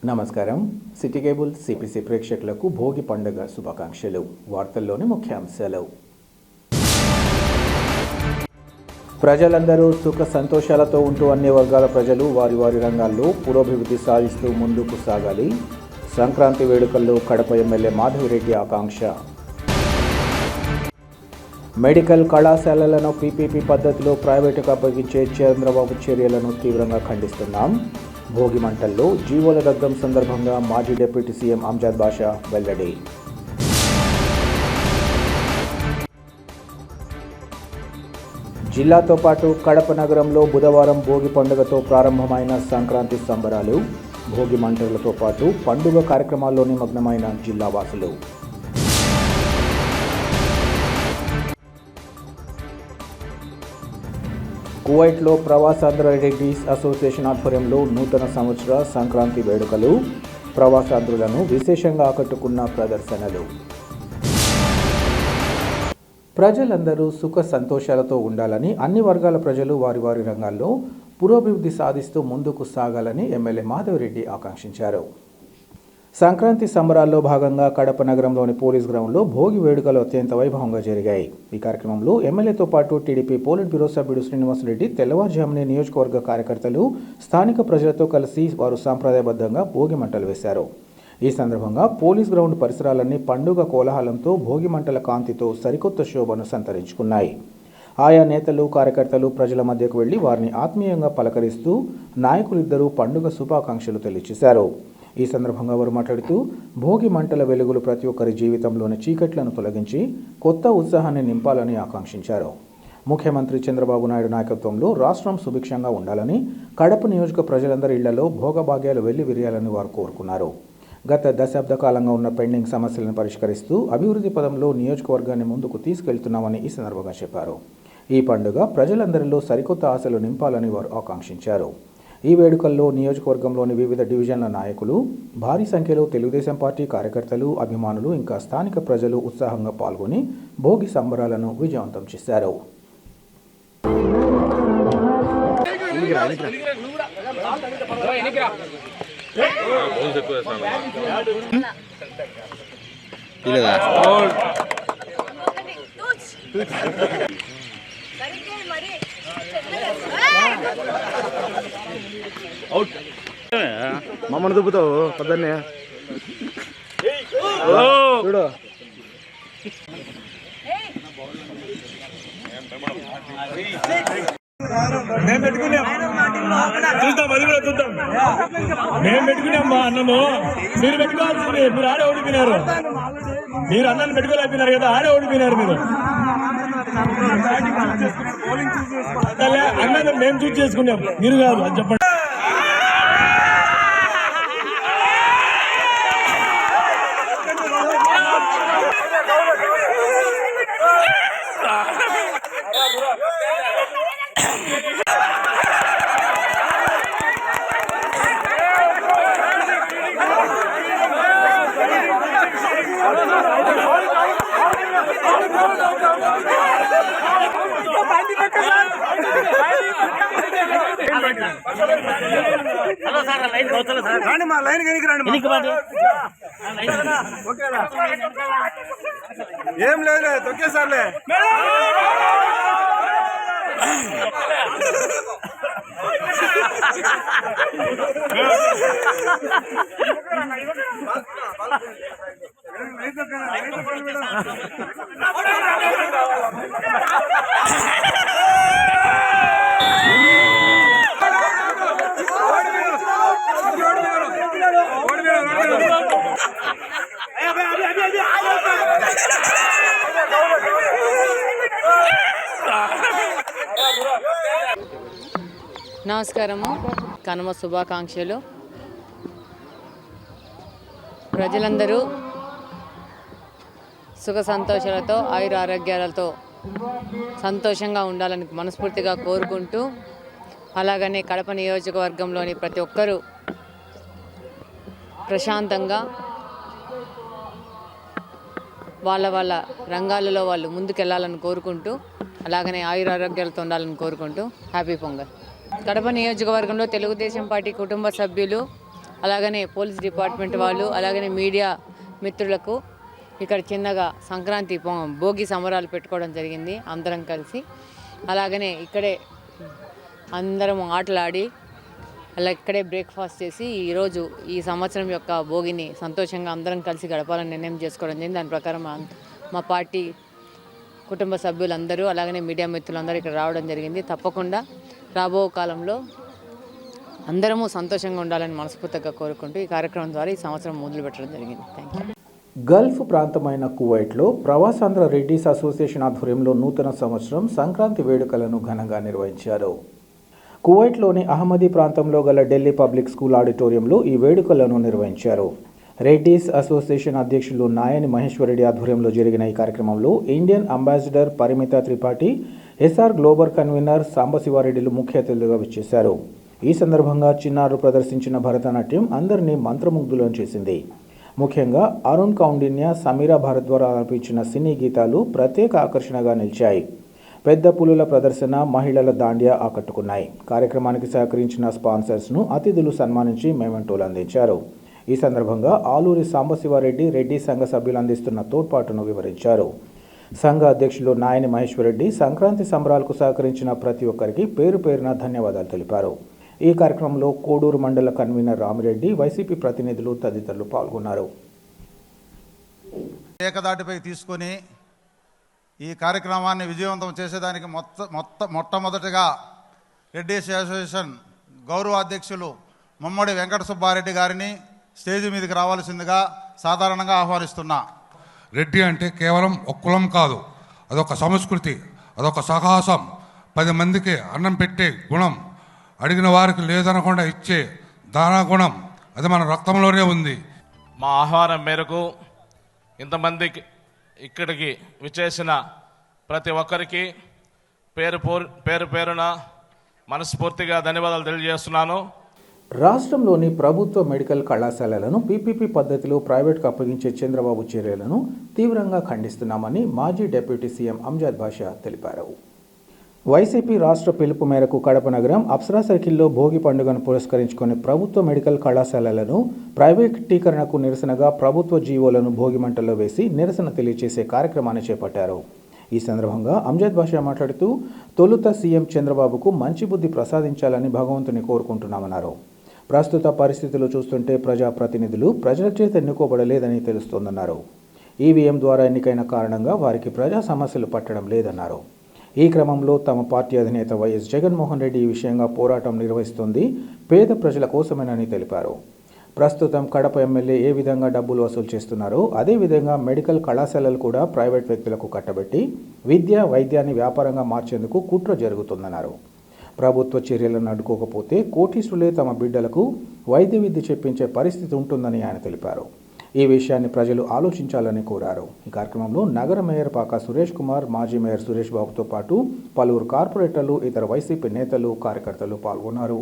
నమస్కారం. City cable CPC ప్రేక్షకులకు భోగి పండుగ శుభాకాంక్షలు. వార్తల్లోని ముఖ్యాంశాలు. ప్రజలందరూ సుఖ సంతోషాలతో ఉంటూ అన్ని వర్గాల ప్రజలు వారి వారి రంగాల్లో పురోభివృద్ధి సాధిస్తూ ముందుకు సాగాలి. సంక్రాంతి వేడుకల్లో కడప ఎమ్మెల్యే మాధవిరెడ్డి ఆకాంక్ష. మెడికల్ కళాశాలలను పీపీపీ పద్ధతిలో ప్రైవేటుకు అప్పగించే చంద్రబాబు చర్యలను తీవ్రంగా ఖండిస్తున్నాం. భోగి మంటల్లో జీవోల దగ్ధం సందర్భంగా మాజీ డిప్యూటీ సీఎం అంజద్ బాషా వెల్లడి. జిల్లాతో పాటు కడప నగరంలో బుధవారం భోగి పండుగతో ప్రారంభమైన సంక్రాంతి సంబరాలు. భోగి మంటలతో పాటు పండుగ కార్యక్రమాల్లో నిమగ్నమైన జిల్లా వాసులు. కువైట్లో ప్రవాసాంధ్ర రెడ్డిస్ అసోసియేషన్ ఆధ్వర్యంలో నూతన సంవత్సర సంక్రాంతి వేడుకలు. ప్రవాసాంధ్రులను విశేషంగా ఆకట్టుకున్న ప్రదర్శనలు. ప్రజలందరూ సుఖ సంతోషాలతో ఉండాలని, అన్ని వర్గాల ప్రజలు వారి వారి రంగాల్లో పురోభివృద్ధి సాధిస్తూ ముందుకు సాగాలని ఎమ్మెల్యే మాధవిరెడ్డి ఆకాంక్షించారు. సంక్రాంతి సంబరాల్లో భాగంగా కడప నగరంలోని పోలీస్ గ్రౌండ్లో భోగి వేడుకలు అత్యంత వైభవంగా జరిగాయి. ఈ కార్యక్రమంలో ఎమ్మెల్యేతో పాటు టీడీపీ పోలిట్ బ్యూరో సభ్యుడు శ్రీనివాసరెడ్డి తెల్లవారుజామునే నియోజకవర్గ కార్యకర్తలు స్థానిక ప్రజలతో కలిసి వారు సాంప్రదాయబద్ధంగా భోగి మంటలు వేశారు. ఈ సందర్భంగా పోలీస్ గ్రౌండ్ పరిసరాలన్నీ పండుగ కోలాహలంతో భోగి మంటల కాంతితో సరికొత్త శోభను సంతరించుకున్నాయి. ఆయా నేతలు, కార్యకర్తలు ప్రజల మధ్యకు వెళ్లి వారిని ఆత్మీయంగా పలకరిస్తూ నాయకులిద్దరూ పండుగ శుభాకాంక్షలు తెలియజేశారు. ఈ సందర్భంగా వారు మాట్లాడుతూ భోగి మంటల వెలుగులు ప్రతి ఒక్కరి జీవితంలోని చీకట్లను తొలగించి కొత్త ఉత్సాహాన్ని నింపాలని ఆకాంక్షించారు. ముఖ్యమంత్రి చంద్రబాబు నాయుడు నాయకత్వంలో రాష్ట్రం సుభిక్షంగా ఉండాలని, కడప నియోజక ప్రజలందరి ఇళ్లలో భోగభాగ్యాలు వెళ్లి విరియాలని వారు కోరుకున్నారు. గత దశాబ్ద కాలంగా ఉన్న పెండింగ్ సమస్యలను పరిష్కరిస్తూ అభివృద్ధి పదంలో నియోజకవర్గాన్ని ముందుకు తీసుకెళ్తున్నామని ఈ సందర్భంగా చెప్పారు. ఈ పండుగ ప్రజలందరిలో సరికొత్త ఆశలు నింపాలని వారు ఆకాంక్షించారు. ఈ వేడుకల్లో నియోజకవర్గంలోని వివిధ డివిజన్ల నాయకులు, భారీ సంఖ్యలో తెలుగుదేశం పార్టీ కార్యకర్తలు, అభిమానులు ఇంకా స్థానిక ప్రజలు ఉత్సాహంగా పాల్గొని భోగి సంబరాలను విజయవంతం చేశారు. మమ్మల్ని దుబ్బుతావు పొద్దున్నే చూడు. మేము పెట్టుకున్నాం, చూద్దాం, అది కూడా చూద్దాం. మేము పెట్టుకున్నాం మా అన్నము. మీరు పెట్టుకోవాల్సింది, మీరు ఆడే ఓడిపోయినారు. మీరు అన్నాన్ని పెట్టుకోలేకపోయినారు కదా, ఆడే ఓడిపోయినారు మీరు. అన్న మేము చూస్ చేసుకున్నాం, మీరు కాదు. అది చెప్పండి. మా లైన్ రండి. ఏం లేదు, తొక్కేసార్లే. నమస్కారము. కనుమ శుభాకాంక్షలు. ప్రజలందరూ సుఖ సంతోషాలతో, ఆయుర ఆరోగ్యాలతో సంతోషంగా ఉండాలని మనస్ఫూర్తిగా కోరుకుంటూ, అలాగనే కడప నియోజకవర్గంలోని ప్రతి ఒక్కరూ ప్రశాంతంగా వాళ్ళ రంగాలలో వాళ్ళు ముందుకెళ్లాలని కోరుకుంటూ, అలాగనే ఆయురారోగ్యాలతో ఉండాలని కోరుకుంటూ హ్యాపీ పొంగల్. కడప నియోజకవర్గంలో తెలుగుదేశం పార్టీ కుటుంబ సభ్యులు అలాగనే పోలీస్ డిపార్ట్మెంట్ వాళ్ళు, అలాగనే మీడియా మిత్రులకు ఇక్కడ చిన్నగా సంక్రాంతి భోగి సంబరాలు పెట్టుకోవడం జరిగింది అందరం కలిసి. అలాగనే ఇక్కడే అందరం ఆటలాడి అలా ఇక్కడే బ్రేక్ఫాస్ట్ చేసి ఈరోజు ఈ సంవత్సరం యొక్క భోగిని సంతోషంగా అందరం కలిసి గడపాలని నిర్ణయం చేసుకోవడం జరిగింది. దాని ప్రకారం మా పార్టీ కుటుంబ సభ్యులందరూ అలాగనే మీడియా మిత్రులందరూ ఇక్కడ రావడం జరిగింది. తప్పకుండా రాబో కాలంలో అందరము సంతోషంగా ఉండాలని మనస్ఫూర్తిగా కోరుకుంటూ ఈ కార్యక్రమం ద్వారా ఈ సంవత్సరం మొదలు పెట్టడం జరిగింది. Thank you. గల్ఫ్ ప్రాంతమైన కువైట్లో ప్రవాసాంధ్ర రెడ్డిస్ అసోసియేషన్ ఆధ్వర్యంలో నూతన సంవత్సరం సంక్రాంతి వేడుకలను ఘనంగా నిర్వహించారు. కువైట్లోని అహ్మదీ ప్రాంతంలో గల ఢిల్లీ పబ్లిక్ స్కూల్ ఆడిటోరియంలో ఈ వేడుకలను నిర్వహించారు. రెడ్డిస్ అసోసియేషన్ అధ్యక్షులు నాయని మహేశ్వరరెడ్డి ఆధ్వర్యంలో జరిగిన ఈ కార్యక్రమంలో ఇండియన్ అంబాసిడర్ పరిమిత త్రిపాఠి, ఎస్ఆర్ గ్లోబల్ కన్వీనర్ సాంబశివారెడ్డిలు ముఖ్య అతిథులుగా విచ్చేశారు. ఈ సందర్భంగా చిన్నారులు ప్రదర్శించిన భరతనాట్యం అందరినీ మంత్రముగ్ధులను చేసింది. ముఖ్యంగా అరుణ్ కౌండిన్య, సమీరా భారద్వాజ్ ఆలపించిన సినీ గీతాలు ప్రత్యేక ఆకర్షణగా నిలిచాయి. పెద్ద పులుల ప్రదర్శన, మహిళల దాండియా ఆకట్టుకున్నాయి. కార్యక్రమానికి సహకరించిన స్పాన్సర్స్ను అతిథులు సన్మానించి మెమెంటోలు అందించారు. ఈ సందర్భంగా ఆలూరి సాంబశివారెడ్డి రెడ్డి సంఘ సభ్యులు అందిస్తున్న తోడ్పాటును వివరించారు. సంఘ అధ్యక్షులు నాయని మహేశ్వరరెడ్డి సంక్రాంతి సంబరాలకు సహకరించిన ప్రతి ఒక్కరికి పేరు పేరున ధన్యవాదాలు తెలిపారు. ఈ కార్యక్రమంలో కోడూరు మండల కన్వీనర్ రామిరెడ్డి, వైసీపీ ప్రతినిధులు తదితరులు పాల్గొన్నారు. ఏకదాటిపై తీసుకొని ఈ కార్యక్రమాన్ని విజయవంతం చేసేదానికి మొట్టమొదటిగా రెడ్డిస్ అసోసియేషన్ గౌరవ అధ్యక్షులు ముమ్మడి వెంకట సుబ్బారెడ్డి గారిని స్టేజ్ మీదకి రావాల్సిందిగా సాధారణంగా ఆహ్వానిస్తున్నా. రెడ్డి అంటే కేవలం ఒక కులం కాదు, అదొక సంస్కృతి, అదొక సాహసం, 10 మందికి అన్నం పెట్టే గుణం, అడిగిన వారికి లేదనకుండా ఇచ్చే దానా గుణం, అది మన రక్తంలోనే ఉంది. మా ఆహ్వానం మేరకు ఇంతమందికి ఇక్కడికి విచ్చేసిన ప్రతి ఒక్కరికి పేరు పేరున మనస్ఫూర్తిగా ధన్యవాదాలు తెలియజేస్తున్నాను. రాష్ట్రంలోని ప్రభుత్వ మెడికల్ కళాశాలలను పీపీపీ పద్ధతిలో ప్రైవేట్కు అప్పగించే చంద్రబాబు చర్యలను తీవ్రంగా ఖండిస్తున్నామని మాజీ డిప్యూటీ సీఎం అంజద్ బాషా తెలిపారు. వైసీపీ రాష్ట్ర పిలుపు మేరకు కడప నగరం అప్సరా సర్కిల్లో భోగి పండుగను పురస్కరించుకుని ప్రభుత్వ మెడికల్ కళాశాలలను ప్రైవేటీకరణకు నిరసనగా ప్రభుత్వ జీవోలను భోగి మంటల్లో వేసి నిరసన తెలియజేసే కార్యక్రమాన్ని చేపట్టారు. ఈ సందర్భంగా అంజద్ బాషా మాట్లాడుతూ తొలుత సీఎం చంద్రబాబుకు మంచి బుద్ధి ప్రసాదించాలని భగవంతుని కోరుకుంటున్నామన్నారు. ప్రస్తుత పరిస్థితులు చూస్తుంటే ప్రజాప్రతినిధులు ప్రజల చేత ఎన్నుకోబడలేదని తెలుస్తోందన్నారు. ఈవీఎం ద్వారా ఎన్నికైన కారణంగా వారికి ప్రజా సమస్యలు పట్టడం లేదన్నారు. ఈ క్రమంలో తమ పార్టీ అధినేత వైఎస్ జగన్మోహన్ రెడ్డి ఈ విషయంగా పోరాటం నిర్వహిస్తుంది పేద ప్రజల కోసమేనని తెలిపారు. ప్రస్తుతం కడప ఎమ్మెల్యే ఏ విధంగా డబ్బులు వసూలు చేస్తున్నారో అదేవిధంగా మెడికల్ కళాశాలలు కూడా ప్రైవేట్ వ్యక్తులకు కట్టబెట్టి విద్య, వైద్యాన్ని వ్యాపారంగా మార్చేందుకు కుట్ర జరుగుతుందన్నారు. ప్రభుత్వ చర్యలను అడ్డుకోకపోతే కోటీశ్వరులే తమ బిడ్డలకు వైద్య విద్య చెప్పించే పరిస్థితి ఉంటుందని ఆయన తెలిపారు. ఈ విషయాన్ని ప్రజలు ఆలోచించాలని కోరారు. ఈ కార్యక్రమంలో నగర మేయర్ పాకా సురేష్ కుమార్, మాజీ మేయర్ సురేష్ బాబుతో పాటు పలువురు కార్పొరేటర్లు, ఇతర వైసీపీ నేతలు, కార్యకర్తలు పాల్గొన్నారు.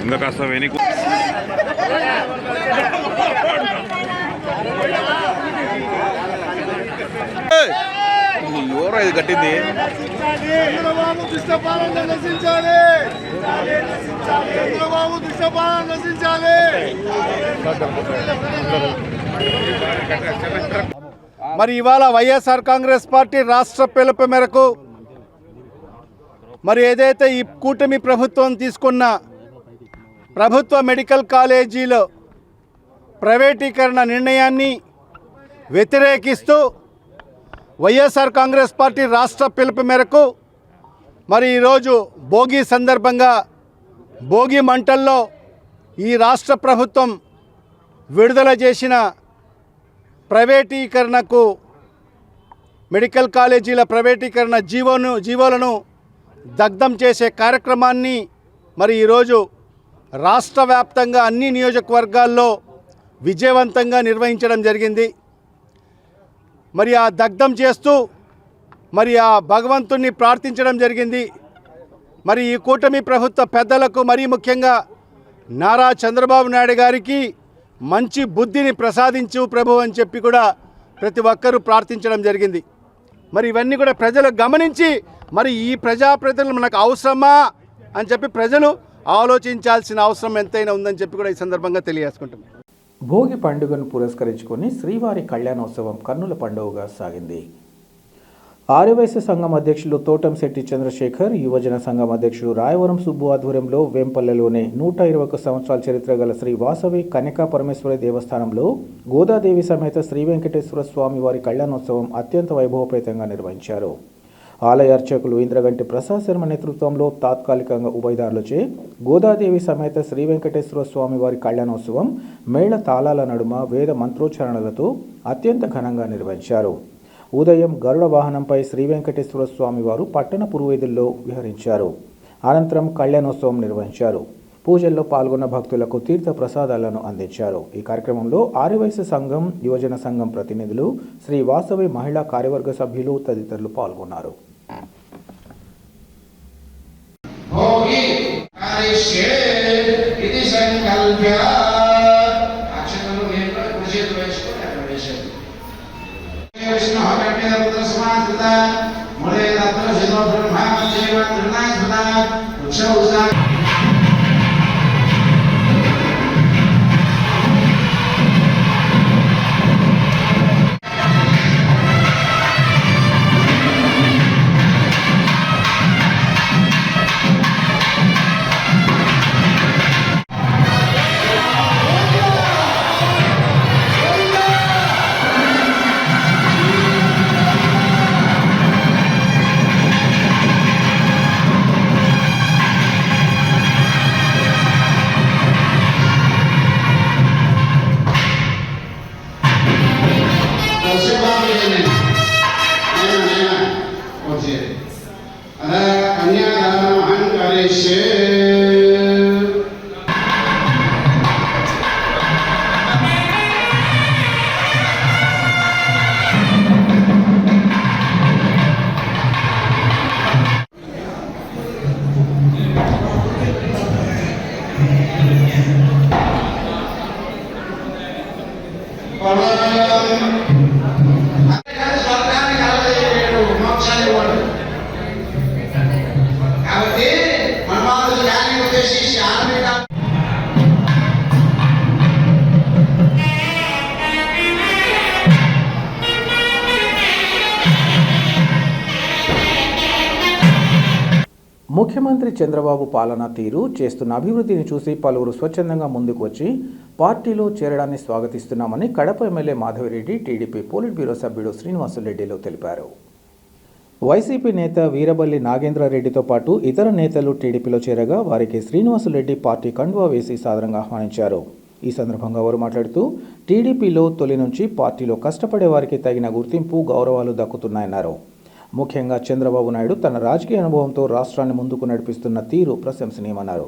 ఇంకా కాస్త వెనుక ఎవరో ఇది కట్టింది. చంద్రబాబు దుష్టపాలన నశించాలి, చంద్రబాబు దుష్టపాలన నశించాలి. మరి ఇవాళ వైఎస్ఆర్ కాంగ్రెస్ పార్టీ రాష్ట్ర పిలుపు మేరకు మరి ఏదైతే ఈ కూటమి ప్రభుత్వం తీసుకున్న ప్రభుత్వ మెడికల్ కాలేజీలో ప్రైవేటీకరణ నిర్ణయాన్ని వ్యతిరేకిస్తూ వైఎస్ఆర్ కాంగ్రెస్ పార్టీ రాష్ట్ర పిలుపు మేరకు మరి ఈరోజు భోగి సందర్భంగా భోగి మంటల్లో ఈ రాష్ట్ర ప్రభుత్వం విడుదల చేసిన ప్రైవేటీకరణకు మెడికల్ కాలేజీల ప్రైవేటీకరణ జీవోలను దగ్ధం చేసే కార్యక్రమాన్ని మరి ఈరోజు రాష్ట్ర వ్యాప్తంగా అన్ని నియోజకవర్గాల్లో విజయవంతంగా నిర్వహించడం జరిగింది. మరి ఆ దగ్ధం చేస్తూ మరి ఆ భగవంతుణ్ణి ప్రార్థించడం జరిగింది. మరి ఈ కూటమి ప్రభుత్వ పెద్దలకు మరీ ముఖ్యంగా నారా చంద్రబాబు నాయుడు గారికి మంచి బుద్ధిని ప్రసాదించు ప్రభు అని చెప్పి కూడా ప్రతి ఒక్కరూ ప్రార్థించడం జరిగింది. మరి ఇవన్నీ కూడా ప్రజలు గమనించి మరి ఈ ప్రజాప్రతినిధులు మనకు అవసరమా అని చెప్పి ప్రజలు ఆలోచించాల్సిన అవసరం ఎంతైనా ఉందని చెప్పి కూడా ఈ సందర్భంగా తెలియజేసుకుంటున్నాం. భోగి పండుగను పురస్కరించుకొని శ్రీవారి కళ్యాణోత్సవం కన్నుల పండుగగా సాగింది. ఆర్యవైశ్య సంఘం అధ్యక్షులు తోటంశెట్టి చంద్రశేఖర్, యువజన సంఘం అధ్యక్షుడు రాయవరం సుబ్బు ఆధ్వర్యంలో వేంపల్లెలోని 121 సంవత్సరాల చరిత్ర గల శ్రీ వాసవి కన్యకా పరమేశ్వరి దేవస్థానంలో గోదాదేవి సమేత శ్రీ వెంకటేశ్వర స్వామి వారి కళ్యాణోత్సవం అత్యంత వైభవపేతంగా నిర్వహించారు. ఆలయ అర్చకులు ఇంద్రగంటి ప్రసాద్ శర్మ నేతృత్వంలో తాత్కాలికంగా ఉభయదారులచే గోదాదేవి సమేత శ్రీ వెంకటేశ్వర స్వామి వారి కళ్యాణోత్సవం మేళ తాళాల నడుమ వేద మంత్రోచ్చారణలతో అత్యంత ఘనంగా నిర్వహించారు. ఉదయం గరుడ వాహనంపై శ్రీ వెంకటేశ్వర స్వామి వారు పట్టణ పురవీధుల్లో విహరించారు. అనంతరం కళ్యాణోత్సవం నిర్వహించారు. పూజల్లో పాల్గొన్న భక్తులకు తీర్థ ప్రసాదాలను అందించారు. ఈ కార్యక్రమంలో ఆర్యవైశ్య సంఘం, యువజన సంఘం ప్రతినిధులు, శ్రీ వాసవి మహిళా కార్యవర్గ సభ్యులు తదితరులు పాల్గొన్నారు. ముఖ్యమంత్రి చంద్రబాబు పాలనా తీరు, చేస్తున్న అభివృద్ధిని చూసి పలువురు స్వచ్ఛందంగా ముందుకు వచ్చి పార్టీలో చేరడాన్ని స్వాగతిస్తున్నామని Kadapa MLA Madhavi Reddy, TDP polit bureau సభ్యుడు శ్రీనివాసులరెడ్డిలో తెలిపారు. వైసీపీ నేత వీరబల్లి నాగేంద్రారెడ్డితో పాటు ఇతర నేతలు టీడీపీలో చేరగా వారికి శ్రీనివాసులరెడ్డి పార్టీ కండువా వేసి సాదరంగా ఆహ్వానించారు. ఈ సందర్భంగా వారు మాట్లాడుతూ టీడీపీలో తొలి నుంచి పార్టీలో కష్టపడే వారికి తగిన గుర్తింపు, గౌరవాలు దక్కుతున్నాయన్నారు. ముఖ్యంగా చంద్రబాబు నాయుడు తన రాజకీయ అనుభవంతో రాష్ట్రాన్ని ముందుకు నడిపిస్తున్న తీరు ప్రశంసనీయమన్నారు.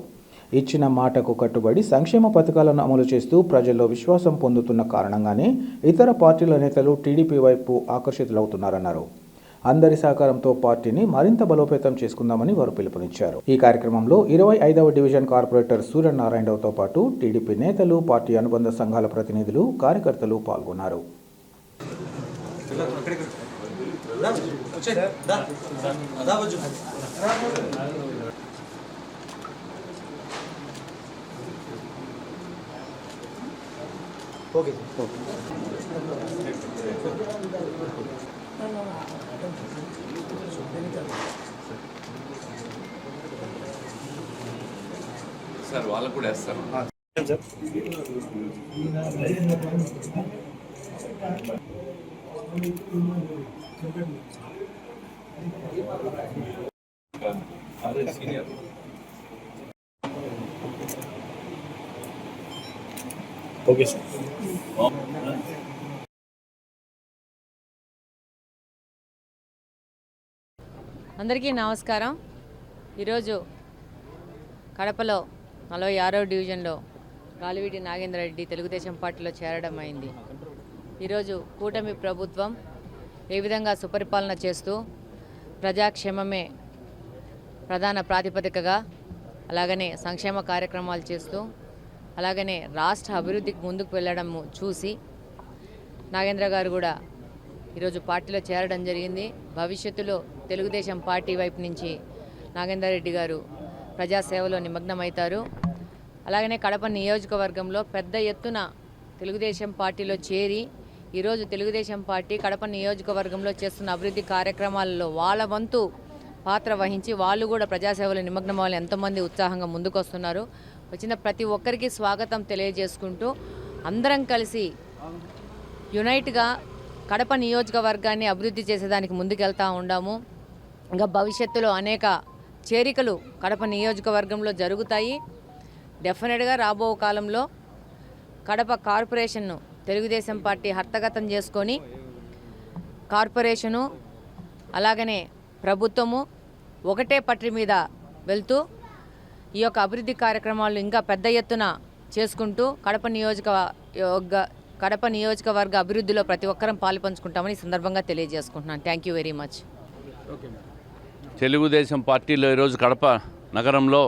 ఇచ్చిన మాటకు కట్టుబడి సంక్షేమ పథకాలను అమలు చేస్తూ ప్రజల్లో విశ్వాసం పొందుతున్న కారణంగానే ఇతర పార్టీల నేతలు టీడీపీ వైపు ఆకర్షితులవుతున్నారన్నారు. అందరి సహకారంతో పార్టీని మరింత బలోపేతం చేసుకుందామని వారు పిలుపునిచ్చారు. ఈ కార్యక్రమంలో 25వ డివిజన్ కార్పొరేటర్ సూర్యనారాయణరావుతో పాటు టీడీపీ నేతలు, పార్టీ అనుబంధ సంఘాల ప్రతినిధులు, కార్యకర్తలు పాల్గొన్నారు. సార్ వాళ్ళకు కూడా వేస్తారు. Senior okay sir. అందరికీ నమస్కారం. ఈరోజు కడపలో 46వ డివిజన్లో గాలివీటి నాగేంద్రరెడ్డి తెలుగుదేశం పార్టీలో చేరడం అయింది. ఈరోజు కూటమి ప్రభుత్వం ఏ విధంగా సుపరిపాలన చేస్తూ ప్రజాక్షేమమే ప్రధాన ప్రాతిపదికగా, అలాగనే సంక్షేమ కార్యక్రమాలు చేస్తూ, అలాగనే రాష్ట్ర అభివృద్ధికి ముందుకు వెళ్ళడం చూసి నాగేంద్ర గారు కూడా ఈరోజు పార్టీలో చేరడం జరిగింది. భవిష్యత్తులో తెలుగుదేశం పార్టీ వైపు నుంచి నాగేందర్ రెడ్డి గారు ప్రజాసేవలో నిమగ్నమవుతారు. అలాగనే కడప నియోజకవర్గంలో పెద్ద ఎత్తున తెలుగుదేశం పార్టీలో చేరి ఈరోజు తెలుగుదేశం పార్టీ కడప నియోజకవర్గంలో చేస్తున్న అభివృద్ధి కార్యక్రమాలలో వాళ్ళ వంతు పాత్ర వహించి వాళ్ళు కూడా ప్రజాసేవలో నిమగ్నం అవ్వాలి ఎంతోమంది ఉత్సాహంగా ముందుకు వస్తున్నారు. వచ్చిన ప్రతి ఒక్కరికి స్వాగతం తెలియజేసుకుంటూ అందరం కలిసి యునైట్గా కడప నియోజకవర్గాన్ని అభివృద్ధి చేసేదానికి ముందుకెళ్తూ ఉన్నాము. ఇంకా భవిష్యత్తులో అనేక చేరికలు కడప నియోజకవర్గంలో జరుగుతాయి. డెఫినెట్గా రాబో కాలంలో కడప కార్పొరేషన్ను తెలుగుదేశం పార్టీ హస్తగతం చేసుకొని కార్పొరేషను అలాగనే ప్రభుత్వము ఒకటే పట్టు మీద వెళ్తూ ఈ యొక్క అభివృద్ధి కార్యక్రమాలు ఇంకా పెద్ద ఎత్తున చేసుకుంటూ కడప నియోజకవర్గ అభివృద్ధిలో ప్రతి ఒక్కరం పాలుపంచుకుంటామని ఈ సందర్భంగా తెలియజేసుకుంటున్నాను. Thank you very much. Telugu Desam పార్టీలో ఈరోజు కడప నగరంలో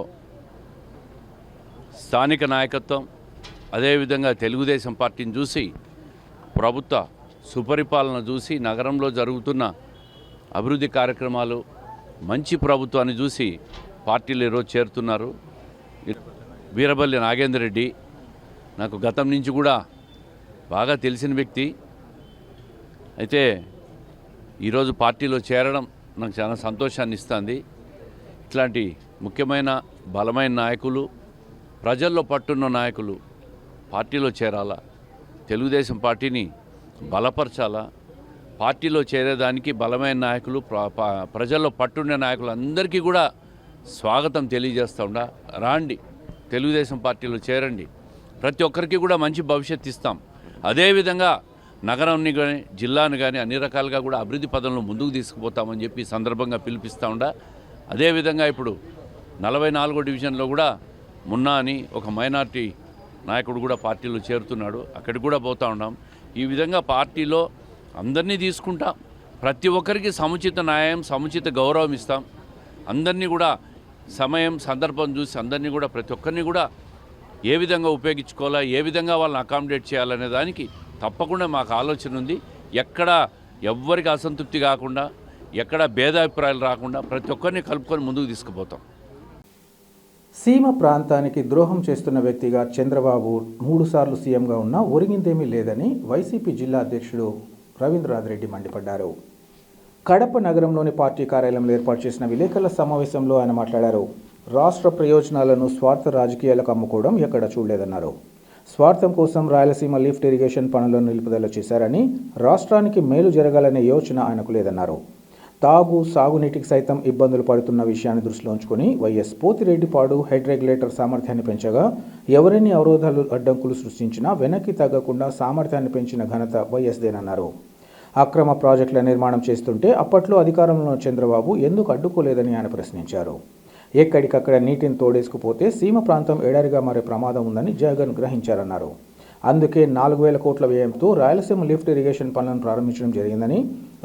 స్థానిక నాయకత్వం అదేవిధంగా తెలుగుదేశం పార్టీని చూసి ప్రభుత్వ సుపరిపాలన చూసి నగరంలో జరుగుతున్న అభివృద్ధి కార్యక్రమాలు మంచి ప్రభుత్వాన్ని చూసి పార్టీలు ఈరోజు చేరుతున్నారు. వీరబల్లి నాగేందర్ రెడ్డి నాకు గతం నుంచి కూడా బాగా తెలిసిన వ్యక్తి అయితే ఈరోజు పార్టీలో చేరడం నాకు చాలా సంతోషాన్ని ఇస్తుంది. ఇట్లాంటి ముఖ్యమైన బలమైన నాయకులు ప్రజల్లో పట్టున్న నాయకులు పార్టీలో చేరాలా, తెలుగుదేశం పార్టీని బలపరచాలా. పార్టీలో చేరేదానికి బలమైన నాయకులు ప్రజల్లో పట్టుండే నాయకులు అందరికీ కూడా స్వాగతం తెలియజేస్తూ ఉండా. రాండి, తెలుగుదేశం పార్టీలో చేరండి, ప్రతి ఒక్కరికి కూడా మంచి భవిష్యత్తు ఇస్తాం. అదేవిధంగా నగరాన్ని కానీ జిల్లాను కానీ అన్ని రకాలుగా కూడా అభివృద్ధి పదంలో ముందుకు తీసుకుపోతామని చెప్పి సందర్భంగా పిలిపిస్తూ ఉండా. అదేవిధంగా ఇప్పుడు 44వ డివిజన్లో కూడా మున్నా అని ఒక మైనార్టీ నాయకుడు కూడా పార్టీలో చేరుతున్నాడు, అక్కడికి కూడా పోతూ ఉన్నాం. ఈ విధంగా పార్టీలో అందరినీ తీసుకుంటాం, ప్రతి ఒక్కరికి సముచిత న్యాయం సముచిత గౌరవం ఇస్తాం. అందరినీ కూడా సమయం సందర్భం చూసి అందరినీ కూడా ప్రతి ఒక్కరిని కూడా ఏ విధంగా ఉపయోగించుకోవాలా, ఏ విధంగా వాళ్ళని అకామిడేట్ చేయాలనే దానికి తప్పకుండా మాకు ఆలోచన ఉంది. ఎక్కడ ఎవ్వరికి అసంతృప్తి కాకుండా ఎక్కడ భేదాభిప్రాయాలు రాకుండా ప్రతి ఒక్కరిని కలుపుకొని ముందుకు తీసుకుపోతాం. సీమ ప్రాంతానికి ద్రోహం చేస్తున్న వ్యక్తిగా చంద్రబాబు 3 సార్లు సీఎంగా ఉన్నా ఒరిగిందేమీ లేదని వైసీపీ జిల్లా అధ్యక్షుడు రవీంద్రనాథ్ రెడ్డి మండిపడ్డారు. కడప నగరంలోని పార్టీ కార్యాలయంలో ఏర్పాటు చేసిన విలేకరుల సమావేశంలో ఆయన మాట్లాడారు. రాష్ట్ర ప్రయోజనాలను స్వార్థ రాజకీయాలకు అమ్ముకోవడం ఎక్కడ చూడలేదన్నారు. స్వార్థం కోసం రాయలసీమ లిఫ్ట్ ఇరిగేషన్ పనులను నిలుపుదల చేశారని, రాష్ట్రానికి మేలు జరగాలనే యోచన ఆయనకు లేదన్నారు. సాగునీటికి సైతం ఇబ్బందులు పడుతున్న విషయాన్ని దృష్టిలో ఉంచుకొని వైఎస్ పోతిరెడ్డిపాడు హెడ్ రెగ్యులేటర్ సామర్థ్యాన్ని పెంచగా ఎవరెన్ని అవరోధాలు అడ్డంకులు సృష్టించినా వెనక్కి తగ్గకుండా సామర్థ్యాన్ని పెంచిన ఘనత వైఎస్దేనన్నారు. అక్రమ ప్రాజెక్టుల నిర్మాణం చేస్తుంటే అప్పట్లో అధికారంలో ఉన్న చంద్రబాబు ఎందుకు అడ్డుకోలేదని ఆయన ప్రశ్నించారు. ఎక్కడికక్కడ నీటిని తోడేసుకుపోతే సీమ ప్రాంతం ఎడారిగా మారే ప్రమాదం ఉందని జగన్ గ్రహించారన్నారు. అందుకే 4,000 కోట్ల వ్యయంతో రాయలసీమ లిఫ్ట్ ఇరిగేషన్ పనులను ప్రారంభించడం జరిగిందని,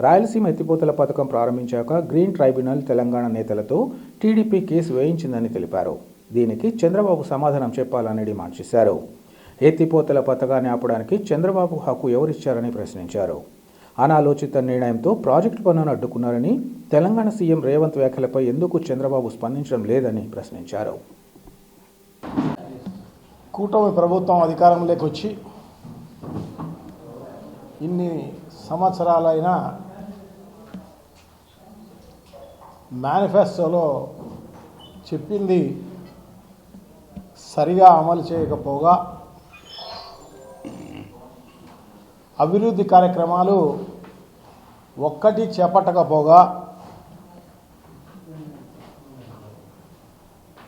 రాయలసీమ ఎత్తిపోతల పథకం ప్రారంభించాక గ్రీన్ ట్రైబ్యునల్ తెలంగాణ నేతలతో టీడీపీ కేసు వేయించిందని తెలిపారు. దీనికి చంద్రబాబు సమాధానం చెప్పాలని డిమాండ్ చేశారు. ఎత్తిపోతల పథకాన్ని ఆపడానికి చంద్రబాబు హక్కు ఎవరిచ్చారని ప్రశ్నించారు. అనాలోచిత నిర్ణయంతో ప్రాజెక్టు పనులను అడ్డుకున్నారని, తెలంగాణ సీఎం రేవంత్ వ్యాఖ్యలపై ఎందుకు చంద్రబాబు స్పందించడం లేదని ప్రశ్నించారు. కూటమి ప్రభుత్వం అధికారంలోకి వచ్చి ఇన్ని సంవత్సరాలైనా మేనిఫెస్టోలో చెప్పింది సరిగా అమలు చేయకపోగా, అభివృద్ధి కార్యక్రమాలు ఒక్కటి చేపట్టకపోగా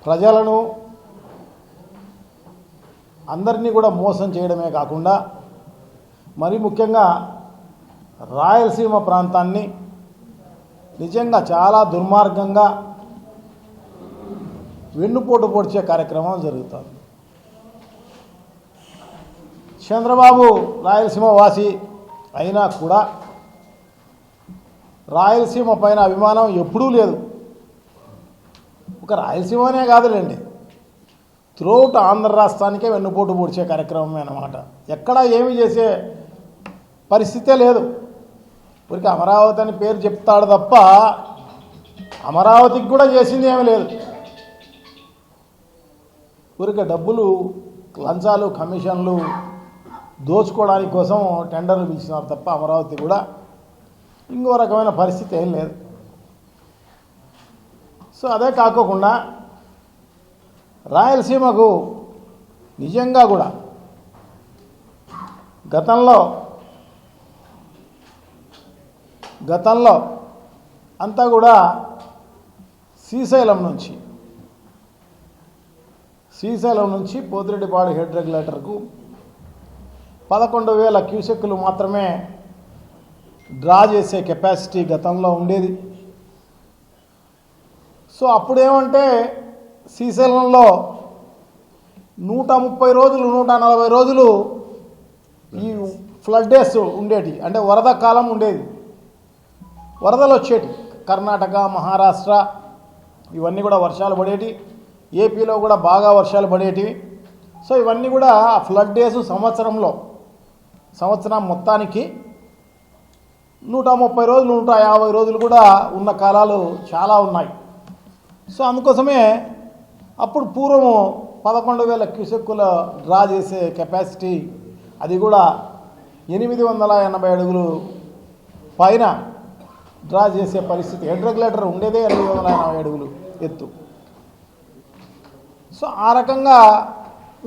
ప్రజలను అందరినీ కూడా మోసం చేయడమే కాకుండా మరి ముఖ్యంగా రాయలసీమ ప్రాంతాన్ని నిజంగా చాలా దుర్మార్గంగా వెన్నుపోటు పొడిచే కార్యక్రమం జరుగుతుంది. చంద్రబాబు రాయలసీమ వాసి అయినా కూడా రాయలసీమ పైన అభిమానం ఎప్పుడూ లేదు. ఒక రాయలసీమనే కాదులేండి, త్రూఅవుట్ ఆంధ్ర రాష్ట్రానికే వెన్నుపోటు పొడిచే కార్యక్రమమే అన్నమాట. ఎక్కడా ఏమి చేసే పరిస్థితే లేదు. ఊరికి అమరావతి అని పేరు చెప్తాడు తప్ప అమరావతికి కూడా చేసింది ఏమీ లేదు. ఊరికి డబ్బులు, లంచాలు, కమిషన్లు దోచుకోవడానికి కోసం టెండర్లు పిలిచినారు తప్ప అమరావతి కూడా ఇంకో రకమైన పరిస్థితి ఏం లేదు. సో అదే కాకోకుండా రాయలసీమకు నిజంగా కూడా గతంలో అంతా కూడా శ్రీశైలం నుంచి పోతిరెడ్డిపాడు హెడ్ రెగ్యులేటర్కు 11,000 క్యూసెక్కులు మాత్రమే డ్రా చేసే కెపాసిటీ గతంలో ఉండేది. సో అప్పుడేమంటే శ్రీశైలంలో 130 రోజులు 140 రోజులు ఈ ఫ్లడ్ డేస్ ఉండేటి, అంటే వరద కాలం ఉండేది. వరదలు వచ్చేటి కర్ణాటక, మహారాష్ట్ర ఇవన్నీ కూడా వర్షాలు పడేటి, ఏపీలో కూడా బాగా వర్షాలు పడేటివి. సో ఇవన్నీ కూడా ఆ ఫ్లడ్ డేస్ సంవత్సరం మొత్తానికి 130 రోజులు 150 రోజులు కూడా ఉన్న కాలాలు చాలా ఉన్నాయి. సో అందుకోసమే అప్పుడు పూర్వము 11,000 క్యూసెక్కుల డ్రా చేసే కెపాసిటీ, అది కూడా 880 అడుగులు పైన డ్రా చేసే పరిస్థితి. హెడ్ రెగ్యులేటర్ ఉండేదే 880 అడుగులు ఎత్తు. సో ఆ రకంగా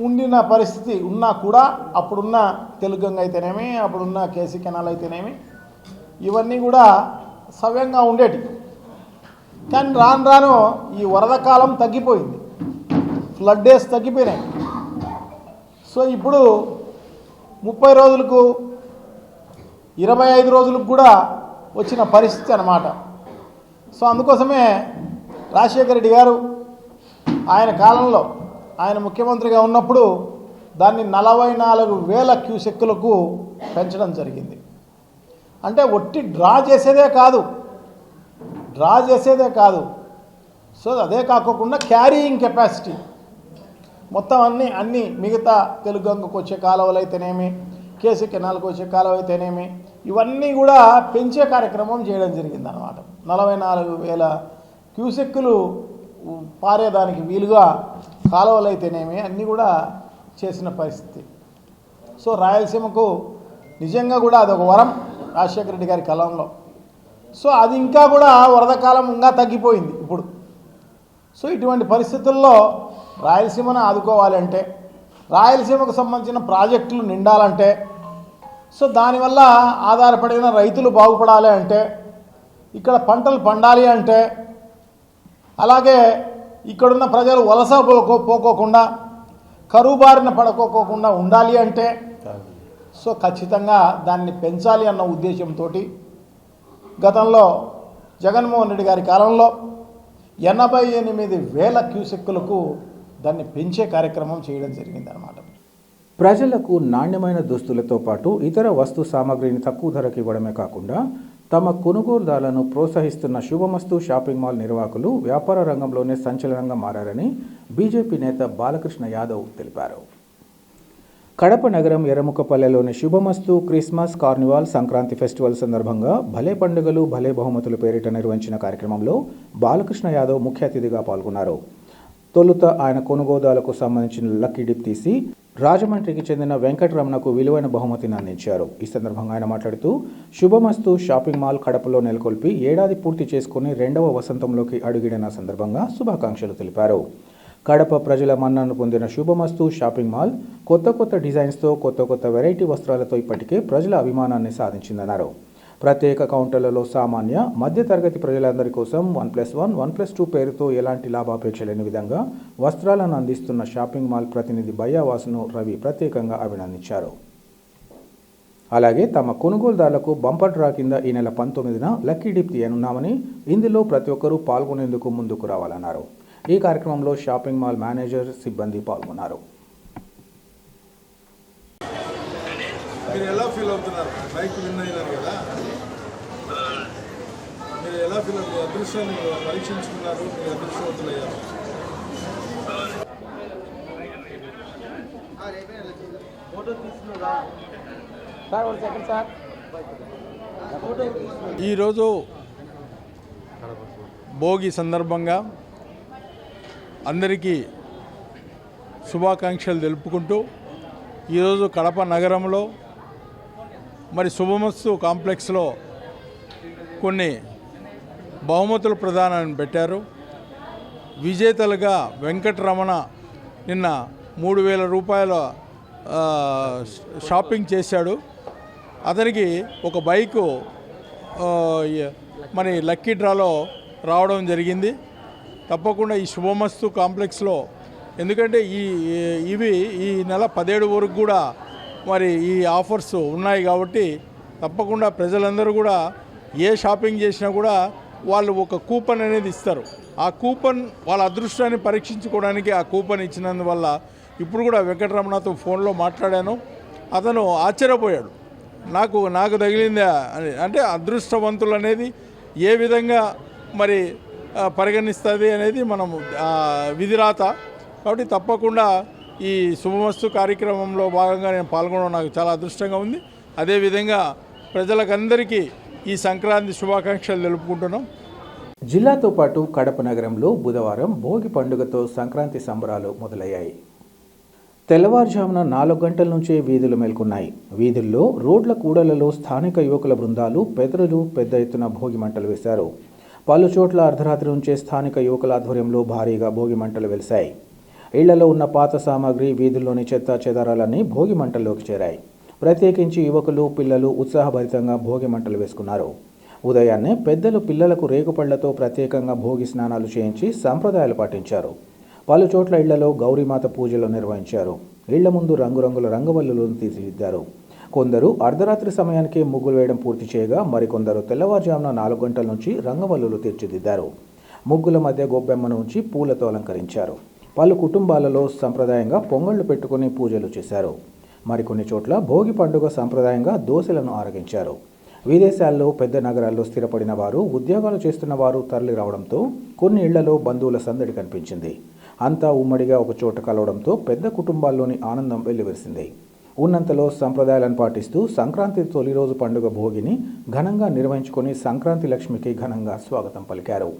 ఉండిన పరిస్థితి ఉన్నా కూడా అప్పుడున్న తెలుగంగ అయితేనేమి, అప్పుడున్న కేసీ కెనాల్ అయితేనేమి, ఇవన్నీ కూడా సవ్యంగా ఉండేటి. కానీ రాను రాను ఈ వరద కాలం తగ్గిపోయింది, ఫ్లడ్ డేస్ తగ్గిపోయినాయి. సో ఇప్పుడు 30 రోజులకు 25 రోజులకు కూడా వచ్చిన పరిస్థితి అన్నమాట. సో అందుకోసమే రాజశేఖర రెడ్డి గారు ఆయన కాలంలో, ఆయన ముఖ్యమంత్రిగా ఉన్నప్పుడు దాన్ని 44,000 క్యూసెక్కులకు పెంచడం జరిగింది. అంటే ఒట్టి డ్రా చేసేదే కాదు. సో అదే కాకుండా క్యారీయింగ్ కెపాసిటీ మొత్తం అన్ని మిగతా తెలుగంగకు వచ్చే కాలువలు అయితేనేమి, కేసీ కెనాల్కి వచ్చే కాలువ అయితేనేమి, ఇవన్నీ కూడా పెంచే కార్యక్రమం చేయడం జరిగింది అన్నమాట. 44,000 క్యూసెక్కులు పారేదానికి వీలుగా కాలువలు అయితేనేమి అన్నీ కూడా చేసిన పరిస్థితి. సో రాయలసీమకు నిజంగా కూడా అదొక వరం రాజశేఖర రెడ్డి గారి కాలంలో. సో అది ఇంకా కూడా వరద కాలం ఇంకా తగ్గిపోయింది ఇప్పుడు. సో ఇటువంటి పరిస్థితుల్లో రాయలసీమను ఆదుకోవాలంటే, రాయలసీమకు సంబంధించిన ప్రాజెక్టులు నిండాలంటే, సో దానివల్ల ఆధారపడిన రైతులు బాగుపడాలి అంటే, ఇక్కడ పంటలు పండాలి అంటే, అలాగే ఇక్కడున్న ప్రజలు వలస పోకోకుండా, కరువు బారిన పడుకోకుండా ఉండాలి అంటే, సో ఖచ్చితంగా దాన్ని పెంచాలి అన్న ఉద్దేశంతో గతంలో జగన్మోహన్ రెడ్డి గారి కాలంలో 88,000 క్యూసెక్కులకు దాన్ని పెంచే కార్యక్రమం చేయడం జరిగిందన్నమాట. ప్రజలకు నాణ్యమైన దుస్తులతో పాటు ఇతర వస్తు సామాగ్రిని తక్కువ ధరకు ఇవ్వడమే కాకుండా తమ కొనుగోలుదారులను ప్రోత్సహిస్తున్న శుభమస్తు షాపింగ్ మాల్ నిర్వాహకులు వ్యాపార రంగంలోనే సంచలనంగా మారారని బీజేపీ నేత బాలకృష్ణ యాదవ్ తెలిపారు. కడప నగరం ఎర్రముకపల్లెలోని శుభమస్తు క్రిస్మస్, కార్నివాల్, సంక్రాంతి ఫెస్టివల్ సందర్భంగా భలే పండుగలు భలే బహుమతుల పేరిట నిర్వహించిన కార్యక్రమంలో బాలకృష్ణ యాదవ్ ముఖ్య అతిథిగా పాల్గొన్నారు. తొలుత ఆయన కొనుగోదాలకు సంబంధించిన లక్కీ డిప్ తీసి రాజమండ్రికి చెందిన వెంకటరమణకు విలువైన బహుమతిని అందించారు. ఈ సందర్భంగా ఆయన మాట్లాడుతూ శుభమస్తు షాపింగ్ మాల్ కడపలో నెలకొల్పి ఏడాది పూర్తి చేసుకుని 2వ వసంతంలోకి అడుగిడిన సందర్భంగా శుభాకాంక్షలు తెలిపారు. కడప ప్రజల మన్ననను పొందిన శుభమస్తు షాపింగ్ మాల్ కొత్త డిజైన్స్తో కొత్త వెరైటీ వస్త్రాలతో ఇప్పటికే ప్రజల అభిమానాన్ని సాధించిందన్నారు. ప్రత్యేక కౌంటర్లలో సామాన్య మధ్యతరగతి ప్రజలందరి కోసం 1+1, 1+2 పేరుతో ఎలాంటి లాభాపేక్ష లేని విధంగా వస్త్రాలను అందిస్తున్న షాపింగ్ మాల్ ప్రతినిధి బయ్యావాసును రవి ప్రత్యేకంగా అభినందించారు. అలాగే తమ కొనుగోలుదారులకు బంపర్ డ్రా కింద ఈ నెల 19న లక్కీ డిప్ తీయనున్నామని, ఇందులో ప్రతి ఒక్కరూ పాల్గొనేందుకు ముందుకు రావాలన్నారు. ఈ కార్యక్రమంలో షాపింగ్ మాల్ మేనేజర్, సిబ్బంది పాల్గొన్నారు. మీరు ఎలా ఫీల్ అవుతున్నారు? బైక్ విన్ అయినారు కదా, మీరు ఎలా ఫీల్ అవుతున్నారు? అదృష్టాన్ని పరీక్షించుకున్నారు, మీరు అదృష్టవంతులయ్యారు. ఫోటో తీసుకున్నారా సార్? 1 second sir. ఈరోజు భోగి సందర్భంగా అందరికీ శుభాకాంక్షలు తెలుపుకుంటూ ఈరోజు కడప నగరంలో మరి శుభమస్తు కాంప్లెక్స్లో కొన్ని బహుమతుల ప్రదానాన్ని పెట్టారు. విజేతలుగా వెంకటరమణ నిన్న 3,000 రూపాయల షాపింగ్ చేశాడు. అతనికి ఒక బైకు మరి లక్కీ డ్రాలో రావడం జరిగింది. తప్పకుండా ఈ శుభమస్తు కాంప్లెక్స్లో, ఎందుకంటే ఇవి ఈ నెల 17 వరకు కూడా మరి ఈ ఆఫర్స్ ఉన్నాయి కాబట్టి తప్పకుండా ప్రజలందరూ కూడా ఏ షాపింగ్ చేసినా కూడా వాళ్ళు ఒక కూపన్ అనేది ఇస్తారు. ఆ కూపన్ వాళ్ళ అదృష్టాన్ని పరీక్షించుకోవడానికి ఆ కూపన్ ఇచ్చినందువల్ల ఇప్పుడు కూడా వెంకటరమణతో ఫోన్లో మాట్లాడాను. అతను ఆశ్చర్యపోయాడు. నాకు తగిలిందా అని. అంటే అదృష్టవంతులు అనేది ఏ విధంగా మరి పరిగణిస్తుంది అనేది మనము విధిరాత. కాబట్టి తప్పకుండా ఈ శుభమస్తు కార్యక్రమంలో భాగంగా నేను పాల్గొనడం నాకు చాలా అదృష్టంగా ఉంది. అదేవిధంగా ప్రజలకందరికీ ఈ సంక్రాంతి శుభాకాంక్షలు తెలుపుకుంటున్నాం. జిల్లాతో పాటు కడప నగరంలో బుధవారం భోగి పండుగతో సంక్రాంతి సంబరాలు మొదలయ్యాయి. తెల్లవారుజామున 4 గంటల నుంచే వీధులు మేల్కొన్నాయి. వీధుల్లో, రోడ్ల కూడలలో స్థానిక యువకుల బృందాలు, పెదరులు పెద్ద ఎత్తున భోగి మంటలు వేశారు. పలు చోట్ల అర్ధరాత్రి నుంచే స్థానిక యువకుల ఆధ్వర్యంలో భారీగా భోగి మంటలు వెలిశాయి. ఇళ్లలో ఉన్న పాత సామాగ్రి, వీధుల్లోని చెత్త చెదారాలన్నీ భోగి మంటల్లోకి చేరాయి. ప్రత్యేకించి యువకులు, పిల్లలు ఉత్సాహభరితంగా భోగి మంటలు వేసుకున్నారు. ఉదయాన్నే పెద్దలు పిల్లలకు రేగుపళ్లతో ప్రత్యేకంగా భోగి స్నానాలు చేయించి సంప్రదాయాలు పాటించారు. పలు చోట్ల ఇళ్లలో గౌరీమాత పూజలు నిర్వహించారు. ఇళ్ల ముందు రంగురంగుల రంగవల్లులను తీర్చిదిద్దారు. కొందరు అర్ధరాత్రి సమయానికే ముగ్గులు వేయడం పూర్తి చేయగా మరికొందరు తెల్లవారుజామున 4 గంటల నుంచి రంగవల్లులు తీర్చిదిద్దారు. ముగ్గుల మధ్య గొబ్బెమ్మను ఉంచి పూలతో అలంకరించారు. పలు కుటుంబాలలో సంప్రదాయంగా పొంగళ్లు పెట్టుకుని పూజలు చేశారు. మరికొన్ని చోట్ల భోగి పండుగ సంప్రదాయంగా దోశలను ఆరగించారు. విదేశాల్లో, పెద్ద నగరాల్లో స్థిరపడిన వారు, ఉద్యోగాలు చేస్తున్న వారు తరలి రావడంతో కొన్ని ఇళ్లలో బంధువుల సందడి కనిపించింది. అంతా ఉమ్మడిగా ఒక చోట కలవడంతో పెద్ద కుటుంబాల్లోని ఆనందం వెల్లివిరిసింది. ఉన్నంతలో సంప్రదాయాలను పాటిస్తూ సంక్రాంతి తొలి రోజు పండుగ భోగిని ఘనంగా నిర్వహించుకొని సంక్రాంతి లక్ష్మికి ఘనంగా స్వాగతం పలికారు.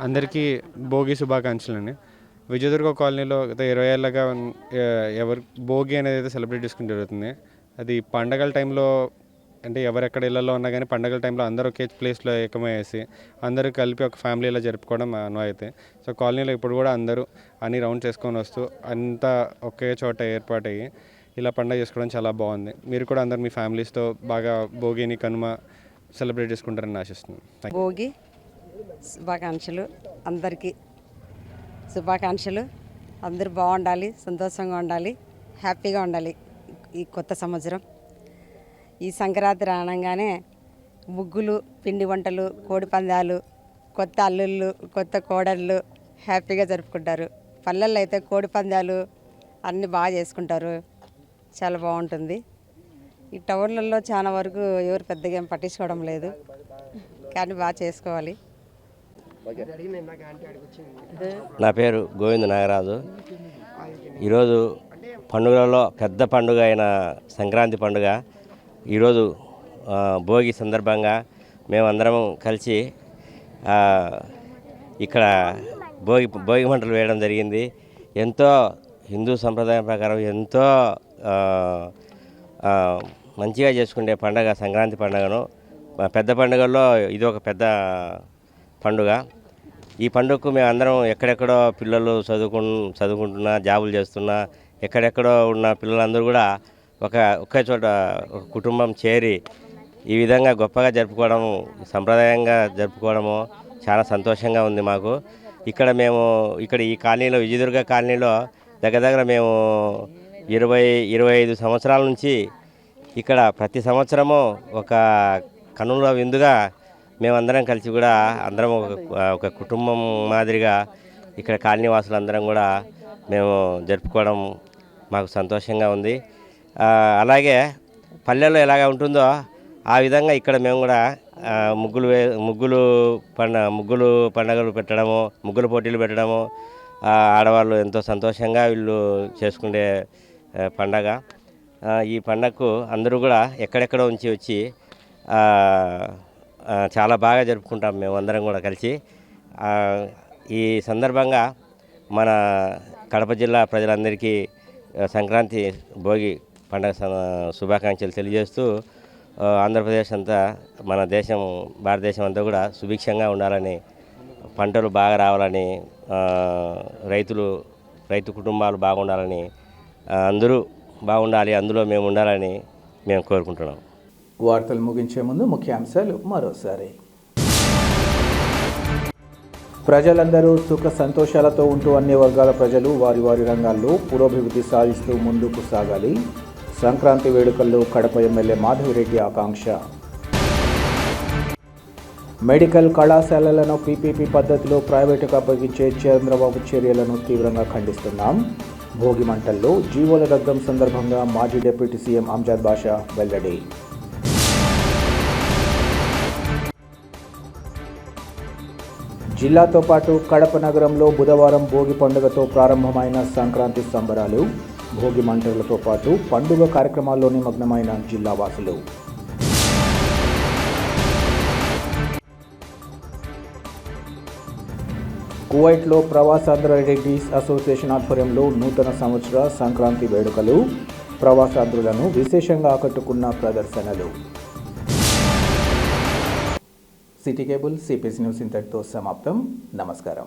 అందరికీ భోగి శుభాకాంక్షలు అండి. విజయదుర్గ కాలనీలో గత 20 ఏళ్ళగా ఎవరు భోగి అనేది అయితే సెలబ్రేట్ చేసుకుని జరుగుతుంది. అది పండగల టైంలో, అంటే ఎవరెక్కడ ఇళ్లలో ఉన్నా కానీ పండగల టైంలో అందరూ ఒకే ప్లేస్లో ఏకమయ్యేసి అందరూ కలిపి ఒక ఫ్యామిలీలో జరుపుకోవడం అయితే. సో కాలనీలో ఇప్పుడు కూడా అందరూ అన్ని రౌండ్ చేసుకొని వస్తూ అంతా ఒకే చోట ఏర్పాటయ్యి ఇలా పండుగ చేసుకోవడం చాలా బాగుంది. మీరు కూడా అందరు మీ ఫ్యామిలీస్తో బాగా భోగిని, కనుమ సెలబ్రేట్ చేసుకుంటారని ఆశిస్తున్నాను. భోగి శుభాకాంక్షలు, అందరికీ శుభాకాంక్షలు. అందరూ బాగుండాలి, సంతోషంగా ఉండాలి, హ్యాపీగా ఉండాలి. ఈ కొత్త సంవత్సరం ఈ సంక్రాంతి రానంగానే ముగ్గులు, పిండి వంటలు, కోడి పందాలు, కొత్త అల్లుళ్ళు, కొత్త కోడళ్ళు హ్యాపీగా జరుపుకుంటారు. పల్లెల్లో అయితే కోడి పందాలు అన్నీ బాగా చేసుకుంటారు, చాలా బాగుంటుంది. ఈ టౌన్లలో చాలా వరకు ఎవరు పెద్దగా ఏం పట్టించుకోవడం లేదు, కానీ బాగా చేసుకోవాలి. నా పేరు గోవింద నాగరాజు. ఈరోజు పండుగలలో పెద్ద పండుగ అయిన సంక్రాంతి పండుగ ఈరోజు భోగి సందర్భంగా మేమందరం కలిసి ఇక్కడ భోగి మంటలు వేయడం జరిగింది. ఎంతో హిందూ సంప్రదాయం ప్రకారం ఎంతో మంచిగా చేసుకునే పండుగ సంక్రాంతి పండుగను. పెద్ద పండుగల్లో ఇది ఒక పెద్ద పండుగ. ఈ పండుగకు మేము అందరం ఎక్కడెక్కడో పిల్లలు చదువుకుంటున్నా, జాబులు చేస్తున్నా, ఎక్కడెక్కడో ఉన్న పిల్లలందరూ కూడా ఒకే చోట ఒక కుటుంబం చేరి ఈ విధంగా గొప్పగా జరుపుకోవడము, సంప్రదాయంగా జరుపుకోవడము చాలా సంతోషంగా ఉంది మాకు. ఇక్కడ ఈ కాలనీలో, విజయదుర్గ కాలనీలో దగ్గర మేము 20-25 సంవత్సరాల నుంచి ఇక్కడ ప్రతి సంవత్సరము ఒక కనుల విందుగా మేమందరం కలిసి కూడా అందరం ఒక కుటుంబం మాదిరిగా ఇక్కడ కాలనీ వాసులందరం కూడా మేము జరుపుకోవడం మాకు సంతోషంగా ఉంది. అలాగే పల్లెల్లో ఎలాగ ఉంటుందో ఆ విధంగా ఇక్కడ మేము కూడా ముగ్గులు పండుగలు పెట్టడము, ముగ్గుల పోటీలు పెట్టడము ఆడవాళ్ళు ఎంతో సంతోషంగా వీళ్ళు చేసుకునే పండగ. ఈ పండగకు అందరూ కూడా ఎక్కడెక్కడో నుంచి వచ్చి చాలా బాగా జరుపుకుంటాం మేము అందరం కూడా కలిసి. ఈ సందర్భంగా మన కడప జిల్లా ప్రజలందరికీ సంక్రాంతి భోగి పండుగ శుభాకాంక్షలు తెలియజేస్తూ ఆంధ్రప్రదేశ్ అంతా మన దేశం భారతదేశం అంతా కూడా సుభిక్షంగా ఉండాలని, పంటలు బాగా రావాలని, రైతు కుటుంబాలు బాగుండాలని, అందరూ బాగుండాలి, అందులో మేము ఉండాలని మేము కోరుకుంటున్నాం. వార్తలు ముగించే ముందు ముఖ్యాంశాలు మరోసారి. ప్రజలందరూ సుఖ సంతోషాలతో ఉంటూ అన్ని వర్గాల ప్రజలు వారి వారి రంగాల్లో పురోభివృద్ధి సాధిస్తూ ముందుకు సాగాలి. సంక్రాంతి వేడుకల్లో కడప ఎమ్మెల్యే మాధవిరెడ్డి ఆకాంక్ష. మెడికల్ కళాశాలలను పీపీపీ పద్ధతిలో ప్రైవేటుకు అప్పగించే చంద్రబాబు చర్యలను తీవ్రంగా ఖండిస్తున్నాం. భోగి మంటల్లో జీవోల రద్దం సందర్భంగా మాజీ డిప్యూటీ సీఎం అంజద్ బాషా వెల్లడి. జిల్లాతో పాటు కడప నగరంలో బుధవారం భోగి పండుగతో ప్రారంభమైన సంక్రాంతి సంబరాలు. భోగి మంటలతో పాటు పండుగ కార్యక్రమాల్లో నిమగ్నమైన జిల్లావాసులు. కువైట్లో ప్రవాసాంధ్ర రెడ్డిస్ అసోసియేషన్ ఆధ్వర్యంలో నూతన సంవత్సర సంక్రాంతి వేడుకలు. ప్రవాసాంధ్రులను విశేషంగా ఆకట్టుకున్న ప్రదర్శనలు. సిటీ కేబుల్ సిపిఎస్ న్యూస్ ఇంతటితో సమాప్తం. నమస్కారం.